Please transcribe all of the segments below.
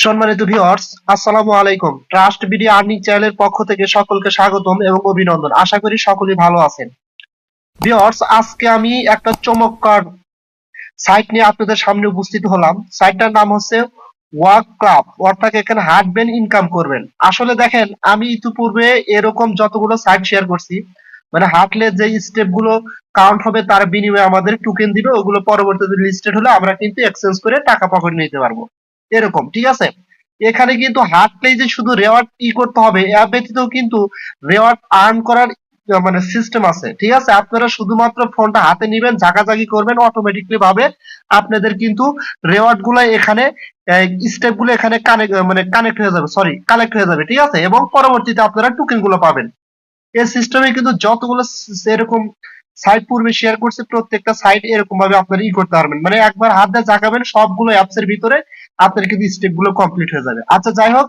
সম্মানিত ভিউয়ার্স, আসসালামু আলাইকুম। ট্রাস্ট বিডি আর্নিং চ্যানেলের পক্ষ থেকে সকলকে স্বাগতম এবং অভিনন্দন। আশা করি সকলেই ভালো আছেন। ভিউয়ার্স, আজকে আমি একটা চমৎকার সাইট নিয়ে আপনাদের সামনে উপস্থিত হলাম। সাইটটার নাম হচ্ছে ওয়ার্ক ক্লাব, অর্থাৎ এখানে হাঁটবেন, ইনকাম করবেন। আসলে দেখেন, আমি ইতিপূর্বে এরকম যতগুলো সাইট শেয়ার করছি, মানে হাঁটলে যে স্টেপ গুলো কাউন্ট হবে তার বিনিময়ে আমাদের টোকেন দিবে, ওগুলো পরবর্তীতে লিস্টেড হলে আমরা কিন্তু এক্সচেঞ্জ করে টাকা পকেট নিতে পারবো, এরকম। ঠিক আছে, এখানে কিন্তু হাঁটলেই যে শুধু রেওয়ার্ড করতে হবে এর ব্যতীত কিন্তু রেওয়ার্ড আর্ন করার মানে সিস্টেম আছে। ঠিক আছে, আপনারা শুধুমাত্র ফোনটা হাতে নিবেন, ঝাঁকাঝাঁকি করবেন, অটোমেটিকলি ভাবে আপনাদের কিন্তু রেওয়ার্ড গুলো এখানে স্টেপ গুলো এখানে কানেক্ট হয়ে যাবে, কালেক্ট হয়ে যাবে। ঠিক আছে, এবং পরবর্তীতে আপনারা টোকেন গুলো পাবেন। এই সিস্টেমে কিন্তু যতগুলো এরকম সাইট পূর্বে শেয়ার করছে, প্রত্যেকটা সাইট এরকম ভাবে আপনারা করতে পারবেন, মানে একবার হাত দিয়ে ঝাঁকাবেন, সবগুলো অ্যাপস এর ভিতরে আপনার কিন্তু স্টেপ গুলো কমপ্লিট হয়ে যাবে। আচ্ছা, যাই হোক,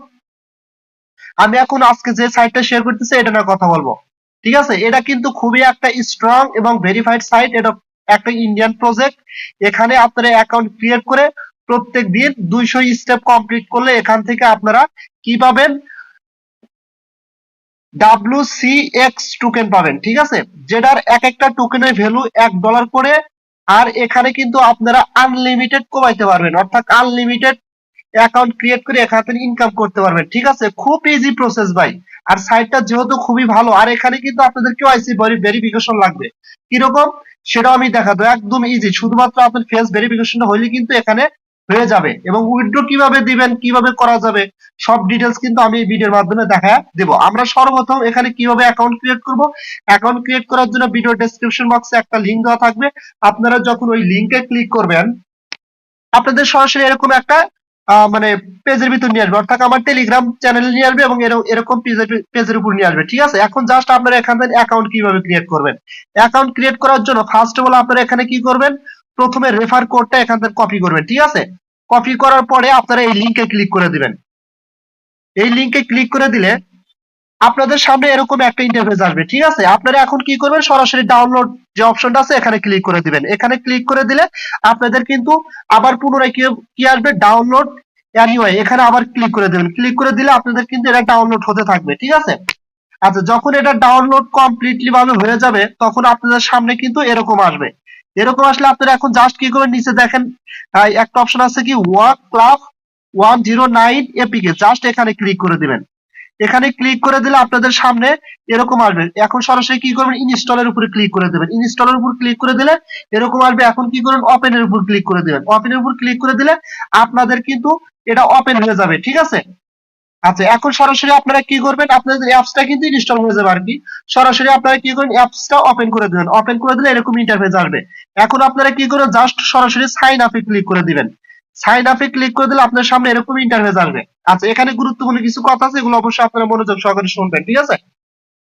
আমি এখন আজকে যে সাইটটা শেয়ার করতেছি এটা নিয়ে কথা বলবো। ঠিক আছে, এটা কিন্তু খুবই একটা স্ট্রং এবং ভেরিফাইড সাইট। এটা একটা ইন্ডিয়ান প্রজেক্ট। এখানে আপনারা অ্যাকাউন্ট ক্রিয়েট করে প্রত্যেক দিন 200 স্টেপ কমপ্লিট করলে এখান থেকে আপনারা কি পাবেন? WCX টোকেন পাবেন। ঠিক আছে, যেটার এক একটা টোকেনের ভ্যালু $1 করে। আর এখানে কিন্তু আপনারা আনলিমিটেড কমাইতে পারবেন, অর্থাৎ আনলিমিটেড অ্যাকাউন্ট ক্রিয়েট করে এখান থেকে ইনকাম করতে পারবেন। ঠিক আছে, খুব ইজি প্রসেস ভাই। আর সাইটটা যেহেতু খুবই ভালো, আর এখানে কিন্তু আপনাদের কেওয়াইসি ভেরিফিকেশন লাগবে। কিরকম সেটাও আমি দেখাবো, একদম ইজি। শুধুমাত্র আপনার ফেস ভেরিফিকেশন হইলে কিন্তু এখানে হয়ে যাবে। এবং উইথড্র কিভাবে দিবেন, কিভাবে করা যাবে, সব ডিটেলস কিন্তু আমি এই ভিডিওর মাধ্যমে দেখা দেব। আমরা সর্বপ্রথম এখানে কিভাবে অ্যাকাউন্ট ক্রিয়েট করব। অ্যাকাউন্ট ক্রিয়েট করার জন্য ভিডিও ডেসক্রিপশন বক্সে একটা লিংক দেওয়া থাকবে। আপনারা যখন ওই লিংকে ক্লিক করবেন, আপনাদের সরাসরি এরকম একটা মানে পেজের ভিতর নিয়ে আসবে, অর্থাৎ আমার টেলিগ্রাম চ্যানেলে নিয়ে আসবে এবং এরকম পেজের উপর নিয়ে আসবে। ঠিক আছে, এখন জাস্ট আপনারা এখান থেকে অ্যাকাউন্ট কিভাবে ক্রিয়েট করবেন। অ্যাকাউন্ট ক্রিয়েট করার জন্য ফার্স্ট অফ অল আপনারা এখানে কি করবেন, প্রথমে রেফার কোডটা এখান থেকে কপি করবেন। ঠিক আছে, কপি করার পরে আপনারা এই লিংকে ক্লিক করে দিবেন। এই লিংকে ক্লিক করে দিলে আপনাদের সামনে এরকম একটা ইন্টারফেস আসবে। ঠিক আছে, আপনারা এখন কি করবেন, সরাসরি ডাউনলোড যে অপশনটা আছে এখানে ক্লিক করে দিবেন। এখানে ক্লিক করে দিলে আপনাদের কিন্তু আবার পুনরায় কি আসবে, ডাউনলোড এনিওয়ে। এখানে আবার ক্লিক করে দিবেন। ক্লিক করে দিলে আপনাদের কিন্তু এটা ডাউনলোড হতে থাকবে। ঠিক আছে, আচ্ছা, যখন এটা ডাউনলোড কমপ্লিটলি ভাবে হয়ে যাবে তখন আপনাদের সামনে কিন্তু এরকম আসবে। এরকম আসলে আপনারা এখন জাস্ট কি করবেন, নিচে দেখেন একটা অপশন আছে কি, ওয়ার্ক ক্লাব 109 এপিকে, জাস্ট এখানে ক্লিক করে দিবেন। এখানে ক্লিক করে দিলে আপনাদের সামনে এরকম আসবে। এখন সরাসরি কি করবেন, ইনস্টলের উপরে ক্লিক করে দেবেন। ইনস্টলের উপর ক্লিক করে দিলে এরকম আসবে। এখন কি করবেন, ওপেনের উপর ক্লিক করে দিবেন। ওপেনের উপর ক্লিক করে দিলে আপনাদের কিন্তু এটা ওপেন হয়ে যাবে। ঠিক আছে, আচ্ছা, এখন সরাসরি আপনারা কি করবেন, আপনাদের অ্যাপসটা কিন্তু ইনস্টল হয়ে যাবে আর কি। সরাসরি আপনারা কি করবেন, অ্যাপসটা ওপেন করে দিবেন। ওপেন করে দিলে এরকম ইন্টারফেস আসবে। এখন আপনারা কি করবেন, জাস্ট সরাসরি সাইন আপে ক্লিক করে দিবেন। সাইন আপে ক্লিক করে দিলে আপনার সামনে এরকম ইন্টারফেস আসবে। আচ্ছা, এখানে গুরুত্বপূর্ণ কিছু কথা আছে, এগুলো অবশ্যই আপনারা মনোযোগ সহকারে শুনবেন। ঠিক আছে,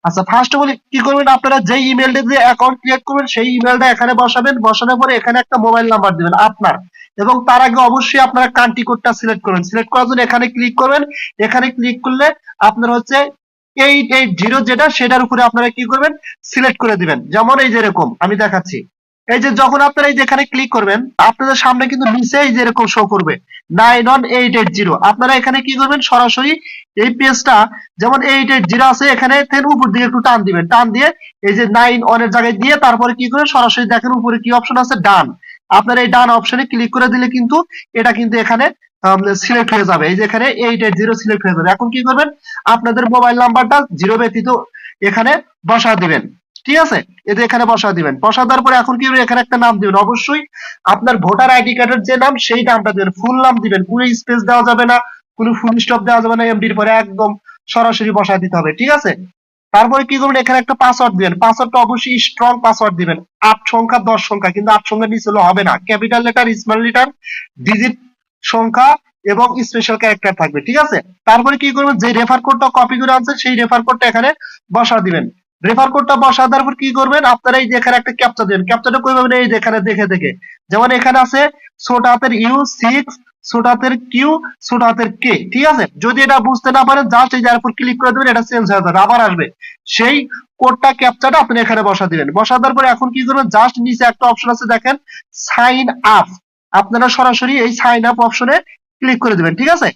আচ্ছা, ফার্স্ট অফ অল কি করবেন, আপনারা যে ইমেলটা দিয়ে অ্যাকাউন্ট ক্রিয়েট করবেন সেই ইমেলটা এখানে বসাবেন। বসানোর পরে এখানে একটা মোবাইল নাম্বার দিবেন আপনার, এবং তার আগে অবশ্যই আপনারা কান্ট্রি কোডটা সিলেক্ট করবেন। সিলেক্ট করার জন্য এখানে ক্লিক করবেন। এখানে ক্লিক করলে আপনার হচ্ছে 880 যেটা, সেটার উপরে আপনারা কি করবেন, সিলেক্ট করে দিবেন। যেমন এই যে এরকম আমি দেখাচ্ছি, এই যে যখন আপনারা এই যে এখানে ক্লিক করবেন, আপনাদের সামনে কিন্তু নিচে এই যে এরকম শো করবে 91880। আপনারা এখানে কি করবেন, সরাসরি এই পেজটা যেমন 880 আছে এখানে উপর দিকে একটু টান দিবেন। টান দিয়ে এই যে 91 এর জায়গায় দিয়ে তারপরে কি করবেন, সরাসরি দেখেন উপরে কি অপশন আছে, ডান। আপনারা এই ডান অপশনে ক্লিক করে দিলে কিন্তু এটা কিন্তু এখানে সিলেক্ট হয়ে যাবে। এই যে এখানে 880 সিলেক্ট হয়ে যাবে। এখন কি করবেন, আপনাদের মোবাইল নাম্বারটা জিরো ব্যতীত এখানে বসা দিবেন। ঠিক আছে, এতে এখানে বসা দিবেন। বসা দেওয়ার পরে এখন কি করবেন, এখানে একটা নাম দিবেন। অবশ্যই আপনার ভোটার আইডি কার্ডের যে নাম সেই নামটা দিবেন, ফুল নাম দিবেন। কোনো স্পেস দেওয়া যাবে না, কোনো ফুল স্টপ দেওয়া যাবে না, এমডির পরে একদম সরাসরি বসা দিতে হবে। ঠিক আছে, তারপরে কি করবেন, এখানে একটা পাসওয়ার্ড দিবেন। পাসওয়ার্ডটা অবশ্যই স্ট্রং পাসওয়ার্ড দিবেন, 8 সংখ্যা 10 সংখ্যা, কিন্তু 8 সংখ্যা নিচে হলে হবে না। Capital letter, small letter, digit সংখ্যা এবং স্পেশাল ক্যারেক্টার থাকবে। ঠিক আছে, তারপরে কি করবেন, যে রেফার কোডটা কপি করে আনছেন সেই রেফার কোডটা এখানে বসা দিবেন। রেফার কোডটা বসা দেওয়ার পর কি করবেন, আপনারা এই যে এখানে একটা ক্যাপচা দিবেন। ক্যাপচাটা কই পাবেন, এই যে এখানে দেখে দেখে, যেমন এখানে আছে ছোট হাতের U6, ছোট হাতের Q, ছোট হাতের K। ঠিক আছে, যদি এটা বুঝতে না পারেন জাস্ট এই যার উপর ক্লিক করে দেবেন, এটা চেঞ্জ হয়ে যাবে, আবার আসবে সেই কোডটা, ক্যাপচাটা আপনি এখানে বসা দিবেন। বসা দেওয়ার পরে এখন কি করবেন, জাস্ট নিচে একটা অপশন আছে দেখেন, সাইন আপ। আপনারা সরাসরি এই সাইন আপ অপশনে ক্লিক করে দিবেন। ঠিক আছে,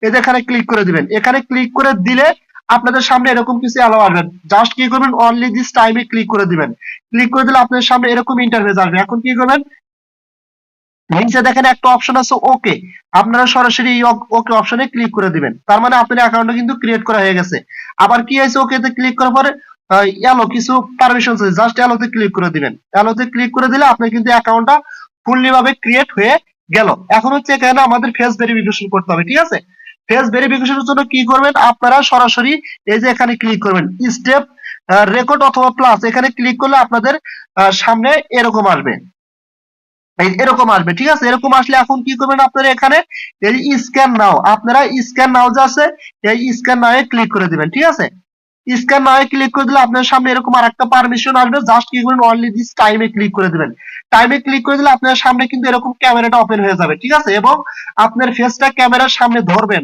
এই যে এখানে ক্লিক করে দিবেন। এখানে ক্লিক করে দিলে আপনাদের সামনে এরকম কিছু অ্যালাউ আসবে। জাস্ট কি করবেন, অনলি দিস টাইমে ক্লিক করে দিবেন। ক্লিক করে দিলে আপনাদের সামনে এরকম ইন্টারফেস আসবে। এখন কি করবেন, নিচে দেখেন একটা অপশন আছে ওকে, আপনারা সরাসরি এই ওকে অপশনে ক্লিক করে দিবেন। তার মানে আপনার অ্যাকাউন্টটা কিন্তু ক্রিয়েট করা হয়ে গেছে। আবার কি আছে, ওকে তে ক্লিক করার পরে এলো কিছু পারমিশন আছে, জাস্ট এলোতে ক্লিক করে দিবেন। এলোতে ক্লিক করে দিলে আপনার কিন্তু অ্যাকাউন্টটা ফুললি ভাবে ক্রিয়েট হয়ে গেল। এখন হচ্ছে এখানে আমাদের ফেস ভেরিফিকেশন করতে হবে, ঠিক আছে। ফেস ভেরিফিকেশনের জন্য কি করবেন, আপনারা সরাসরি এই যে এখানে ক্লিক করবেন, স্টেপ রেকর্ড অথবা প্লাস, এখানে ক্লিক করলে আপনাদের সামনে এরকম আসবে, এরকম আসবে, ঠিক আছে। এরকম আসলে এখন কি করবেন, আপনারা এখানে এই স্ক্যান নাও, আপনারা স্ক্যান নাও যে আছে এই স্ক্যান নাও এ ক্লিক করে দিবেন, ঠিক আছে। স্ক্যান নাও এ ক্লিক করে দিলে আপনার সামনে এরকম আরেকটা পারমিশন আসবে, জাস্ট কি করবেন, অনলি দিস টাইমে ক্লিক করে দিবেন। টাইমে ক্লিক করে দিলে আপনার সামনে কিন্তু এরকম ক্যামেরাটা ওপেন হয়ে যাবে, ঠিক আছে। এবং আপনার ফেসটা ক্যামেরার সামনে ধরবেন,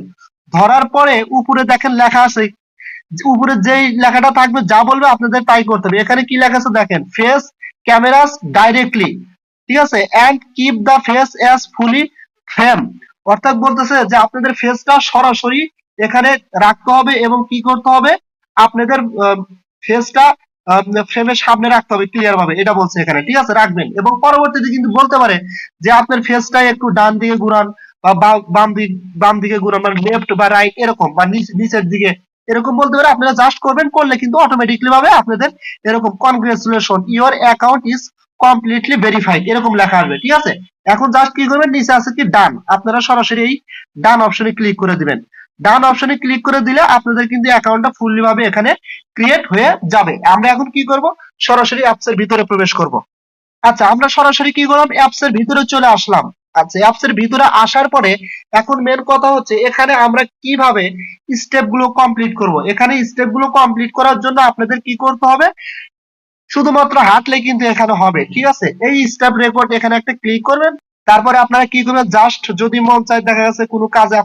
ধরার পরে উপরে দেখেন লেখা আছে, উপরে যেই লেখাটা থাকবে যা বলবে আপনাদের তাই করতে হবে। এখানে কি লেখা আছে দেখেন, ফেস ক্যামেরাস ডাইরেক্টলি, ঠিক আছে, and keep the face as fully frame, অর্থাৎ বলতেছে যে আপনাদের ফেসটা সরাসরি এখানে রাখতে হবে এবং কি করতে হবে, আপনাদের ফেসটা ফ্রেমের সামনে রাখতে হবে ক্লিয়ার ভাবে, এটা বলছে এখানে, ঠিক আছে, রাখবেন। এবং পরবর্তীতে কিন্তু বলতে পারে যে আপনার ফেসটা একটু ডান দিকে ঘুরান বা বাম দিকে ঘুরান, মানে লেফট বা রাইট এরকম, বা নিচের দিকে এরকম বলতে পারে। আপনারা জাস্ট করবেন, করলে কিন্তু অটোমেটিকলি ভাবে আপনাদের এরকম congratulation your account is completely verified এরকম লেখা আসবে, ঠিক আছে। এখন জাস্ট কি করবেন, নিচে আছে কি ডান, আপনারা সরাসরি এই ডান অপশনে ক্লিক করে দিবেন। ডান অপশনে ক্লিক করে দিলে আপনাদের কিন্তু অ্যাকাউন্টটা ফুললি ভাবে এখানে ক্রিয়েট হয়ে যাবে। আমরা এখন কি করব, সরাসরি অ্যাপস এর ভিতরে প্রবেশ করব। আচ্ছা, আমরা সরাসরি কি করলাম, অ্যাপস এর ভিতরে চলে আসলাম। আচ্ছা, অ্যাপস এর ভিতরে আসার পরে এখন মেন কথা হচ্ছে এখানে আমরা কিভাবে স্টেপ গুলো কমপ্লিট করব। এখানে স্টেপ গুলো কমপ্লিট করার জন্য আপনাদের কি করতে হবে, শুধুমাত্র হাঁটলে কিন্তু এখানে হবে, ঠিক আছে। এই স্টেপ রেকর্ড এখানে একটা ক্লিক করবেন। তারপরে আপনারা কি করবেন, জাস্ট যদি মন চায়, দেখা যাচ্ছে কোনো কাজে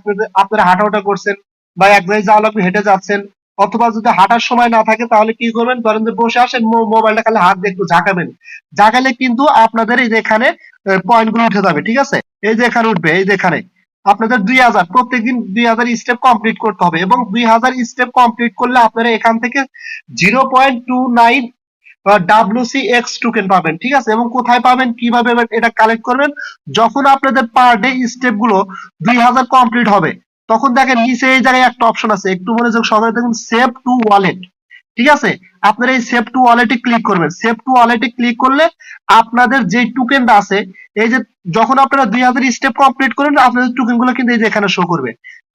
আপনারা হাঁটাহাঁটা করছেন বা এক জায়গায় যাওয়া লাগবে হেঁটে যাচ্ছেন, অথবা যদি হাঁটার সময় না থাকে তাহলে কি করবেন, ধরেন যে বসে আসেন, মোবাইলটা খালি হাত দিয়ে একটু ঝাঁকাবেন, ঝাঁকালে কিন্তু আপনাদের এই যে এখানে পয়েন্ট গুলো উঠে যাবে, ঠিক আছে। এই যে এখানে উঠবে, এই যে এখানে আপনাদের 2000 প্রত্যেকদিন 2000 স্টেপ কমপ্লিট করতে হবে, এবং 2000 স্টেপ কমপ্লিট করলে আপনারা এখান থেকে 0.29 WCX টোকেন পাবেন, ঠিক আছে। এবং কোথায় পাবেন, কিভাবে এটা কালেক্ট করবেন, যখন আপনাদের পার ডে স্টেপ গুলো 2000 কমপ্লিট হবে, তখন দেখেন নিচে এই জায়গায় একটা অপশন আছে, একটু মনোযোগ সহকারে দেখুন, সেভ টু ওয়ালেট, ঠিক আছে। আপনারা এই সেভ টু ওয়ালেটে ক্লিক করবেন। সেভ টু ওয়ালেটে ক্লিক করলে আপনাদের যে টোকেনটা আছে, এই যে যখন আপনারা 2000 স্টেপ কমপ্লিট করবেন আপনাদের টোকেন গুলো কিন্তু এই যে এখানে শো করবে।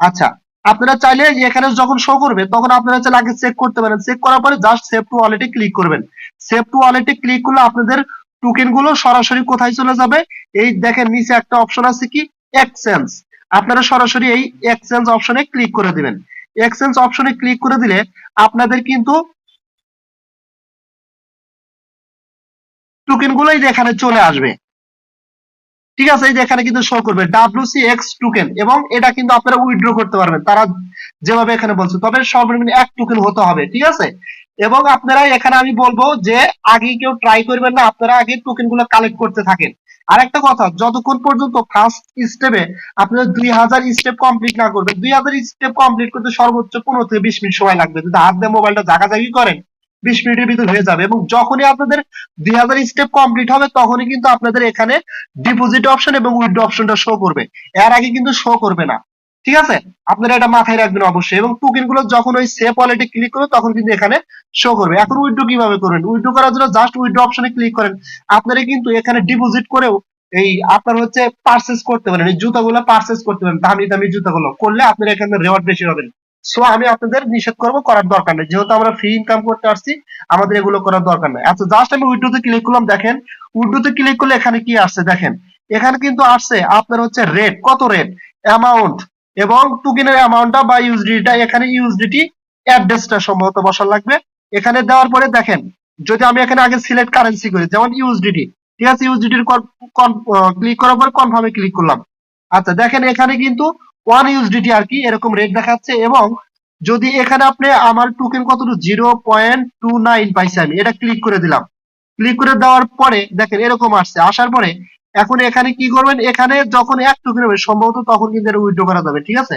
আচ্ছা, আপনারা চাইলে এখানে যখন শো করবে তখন আপনারা চাইলে আগে চেক করতে পারেন, চেক করার পরে জাস্ট সেভ টু ওয়ালেটে ক্লিক করবেন। সেভ টু ওয়ালেটে ক্লিক করলে আপনাদের টোকেন গুলো সরাসরি কোথায় চলে যাবে, এই দেখেন নিচে একটা অপশন আছে কি, এক্সচেঞ্জ, আপনারা সরাসরি এই এক্সচেঞ্জ অপশনে ক্লিক করে দিবেন। এক্সচেঞ্জ অপশনে ক্লিক করে দিলে আপনাদের কিন্তু টোকেন গুলো এখানে চলে আসবে, ঠিক আছে। এই যে এখানে কিন্তু শো করবে WCX টোকেন, এবং এটা কিন্তু আপনারা উইথড্র করতে পারবেন তারা যেভাবে এখানে বলছে, তবে সর্বনিম্ন 1 টোকেন হতে হবে, ঠিক আছে। এবং আপনারা এখানে আমি বলবো যে আগে কেউ ট্রাই করবেন না, আপনারা আগে টোকেন গুলো কালেক্ট করতে থাকেন। আর একটা কথা, যতক্ষণ পর্যন্ত ফার্স্ট স্টেপে আপনারা 2000 স্টেপ কমপ্লিট না করবেন, 2000 স্টেপ কমপ্লিট করতে সর্বোচ্চ 15 থেকে 20 মিনিট সময় লাগবে। যদি হাত দিয়ে মোবাইলটা জাগাজাগি করেন 20 মিনিটের ভিতর হয়ে যাবে। এবং যখনই আপনাদের 2000 স্টেপ কমপ্লিট হবে তখনই কিন্তু আপনাদের এখানে ডিপোজিট অপশন এবং উইথড্র অপশনটা শো করবে, এর আগে কিন্তু শো করবে না, ঠিক আছে। আপনারা এটা মাথায় রাখবেন অবশ্যই। এবং টোকেন গুলো যখন ওই সেভ ওয়ালেটে ক্লিক করবে তখন কিন্তু এখানে শো করবে। এখন উইথড্র কিভাবে করবেন, উইথড্র করার জন্য জাস্ট উইথড্র অপশনে ক্লিক করেন। আপনারা কিন্তু এখানে ডিপোজিট করেও এই আপনার হচ্ছে পারচেজ করতে পারেন, এই জুতাগুলো পারচেজ করতে পারেন, দামি দামি জুতাগুলো করলে আপনারা এখানে রেওয়ার্ড বেশি পাবেন। সো আমি আপনাদের নিষেধ করবো, করার দরকার নেই, যেহেতু আমরা ফ্রি ইনকাম করতে আসছি আমাদের এগুলো করার দরকার নেই। আচ্ছা, জাস্ট আমি উইথড্রতে ক্লিক করলাম, দেখেন উইথড্রতে ক্লিক করলে এখানে কি আসছে দেখেন, এখানে কিন্তু আসছে আপনার হচ্ছে রেট, কত রেট, অ্যামাউন্ট, এবং টোকেনের অ্যামাউন্টটা বা ইউএসডিটা, এখানে ইউএসডিটি অ্যাড্রেসটা সম্ভবত বসার লাগবে। এখানে দেওয়ার পরে দেখেন, যদি আমি এখানে আগে সিলেক্ট কারেন্সি করি, যেমন ইউএসডিটি, ঠিক আছে, ইউএসডিটির ক্লিক করার পর কনফার্মে ক্লিক করলাম। আচ্ছা, দেখেন এখানে কিন্তু 1 ইউএসডিটি আর কি এরকম রেট দেখাচ্ছে। এবং যদি এখানে আপনি আমার টোকেন কতটুকু 0.29 পাইছি, আমি এটা ক্লিক করে দিলাম। ক্লিক করে দেওয়ার পরে দেখেন এরকম আসছে, আসার পরে এখন এখানে কি করবেন, এখানে যখন 1 টোকেন হবে সম্ভবত তখন কিন্তু এটা উইথড্র করা যাবে, ঠিক আছে।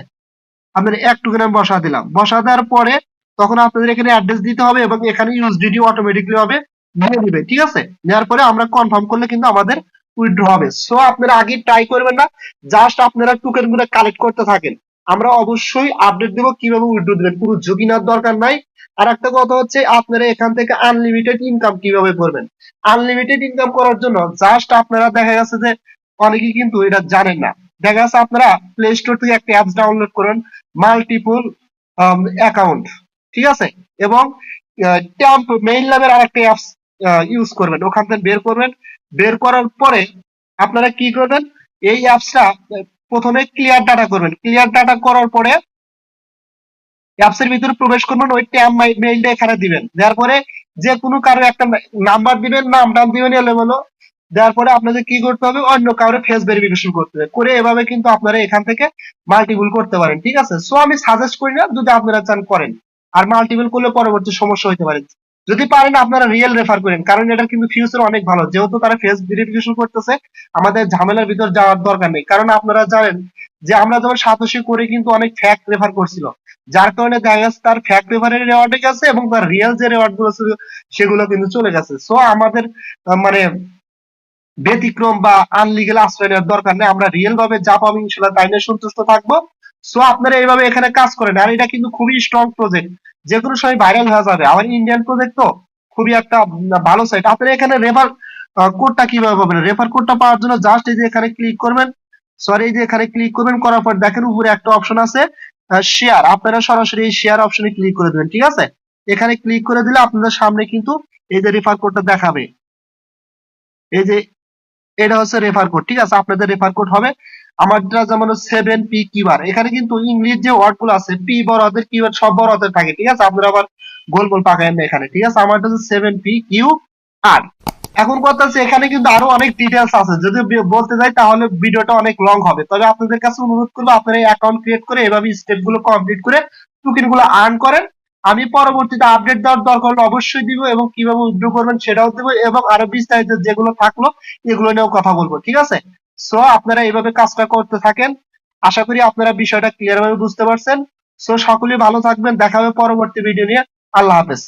আপনার 1 টোকেন আমি বসা দিলাম, বসা দেওয়ার পরে তখন আপনাদের এখানে অ্যাড্রেস দিতে হবে এবং এখানে ইউএসডিটি অটোমেটিকলি হবে দিয়ে দিবে, ঠিক আছে। নেওয়ার পরে আমরা কনফার্ম করলে কিন্তু আমাদের উইথড্র হবে। সো আপনারা আগে ট্রাই করবেন না, জাস্ট আপনারা টোকেন গুলো কালেক্ট করতে থাকেন। আমরা অবশ্যই আপডেট দেবো কিভাবে উইথড্র দিবেন, পুরো ঝুঁকি নেওয়ার দরকার নাই। আর একটা কথা হচ্ছে আপনারা এখান থেকে আনলিমিটেড ইনকাম কিভাবে করবেন। আনলিমিটেড ইনকাম করার জন্য জাস্ট আপনারা দেখা গেছে যে অনেকেই কিন্তু এটা জানেন না। দেখা যাচ্ছে আপনারা প্লে স্টোর থেকে একটা অ্যাপস ডাউনলোড করেন, মাল্টিপল অ্যাকাউন্ট, ঠিক আছে, এবং ট্যাম্প মেইল নামের আরেকটা অ্যাপস ইউজ করবেন, ওখান থেকে বের করবেন। বের করার পরে আপনারা কি করবেন, এই অ্যাপসটা প্রথমে ক্লিয়ার ডাটা করবেন। ক্লিয়ার ডাটা করার পরে অ্যাপস এর ভিতরে প্রবেশ করবেন, ওই ট্যাম্প মেইলটা এখানে দিবেন। দেওয়ার পরে যে কোনো কারো একটা নাম্বার দিবেন, নাম টাম দিবেন এলোমেলো। দেওয়ার পরে আপনাদের কি করতে হবে, অন্য কারো ফেস ভেরিফিকেশন করতে হবে। করে এভাবে কিন্তু আপনারা এখান থেকে মাল্টিপল করতে পারেন, ঠিক আছে। সো আমি সাজেস্ট করি না, যদি আপনারা চান করেন। আর মাল্টিপল করলে পরবর্তী সমস্যা হতে পারে। যদি পারেন আপনারা রিয়েল রেফার করেন, কারণ এটা কিন্তু ফিউচার অনেক ভালো, যেহেতু তারা ফেস ভেরিফিকেশন করতেছে। আমাদের ঝামেলার ভিতর যাওয়ার দরকার নেই, কারণ আপনারা জানেন যে আমরা যখন সাতোশি করে কিন্তু অনেক ফ্যাক্ট রেফার করছিল, যার কারণে দেখা যাচ্ছে তার ফ্যাক্ট রেফারের রেওয়ার্ড গেছে এবং তার রিয়েল যে রেওয়ার্ড গুলো ছিল সেগুলো কিন্তু চলে গেছে। সো আমাদের মানে ব্যতিক্রম বা আনলিগেল আশ্রয় নেওয়ার দরকার নেই, আমরা রিয়েল ভাবে যা পাবো ইনশাল্লাহ তাই নিয়ে সন্তুষ্ট থাকবো। সো আপনারা এইভাবে এখানে কাজ করেন, আর এটা কিন্তু খুবই স্ট্রং প্রজেক্ট, যে কোনো সময় ভাইরাল হয়ে যাবে। আমার ইন্ডিয়ান প্রজেক্ট তো খুবই একটা ভালো সাইট। আপনারা এখানে রেফার কোডটা কিভাবে পাবেন, রেফার কোডটা পাওয়ার জন্য জাস্ট এই যে এখানে ক্লিক করবেন, সরি এই যে এখানে ক্লিক করবেন, করার পর দেখেন উপরে একটা অপশন আছে শেয়ার, আপনারা সরাসরি এই শেয়ার অপশনে ক্লিক করে দেবেন, ঠিক আছে। এখানে ক্লিক করে দিলে আপনাদের সামনে কিন্তু এই যে রেফার কোডটা দেখাবে, এই যে এটা হচ্ছে রেফার কোড, ঠিক আছে। আপনাদের রেফার কোড হবে আমারটা যেমন 7P কিউআর। এখানে কিন্তু ইংলিশ যে ওয়ার্ড গুলো আছে, পি বড় হাতের কিউআর সব বড় হাতের থাকে, ঠিক আছে। আপনারা আবার গোল গোল পাকায়েন না এখানে, ঠিক আছে। আমারটা হচ্ছে 7P কিউআর। এখন কথা হচ্ছে এখানে কিন্তু আরো অনেক ডিটেলস আছে, যদি বলতে যাই তাহলে ভিডিওটা অনেক লং হবে। তবে আপনাদের কাছে অনুরোধ করবো আপনারা অ্যাকাউন্ট ক্রিয়েট করে এভাবে স্টেপ গুলো কমপ্লিট করে টোকেন গুলো আর্ন করেন। আমি পরবর্তীতে আপডেট দেওয়ার দরকার হলে অবশ্যই দিব, এবং কিভাবে উইথড্র করবেন সেটাও দেবো, এবং আরো বিস্তারিত যেগুলো থাকলো এগুলো নিয়েও কথা বলবো, ঠিক আছে। সো আপনারা এইভাবে কাজটা করতে থাকেন। আশা করি আপনারা বিষয়টা ক্লিয়ার ভাবে বুঝতে পারছেন। সো সকলেই ভালো থাকবেন, দেখা হবে পরবর্তী ভিডিও নিয়ে। আল্লাহ হাফেজ।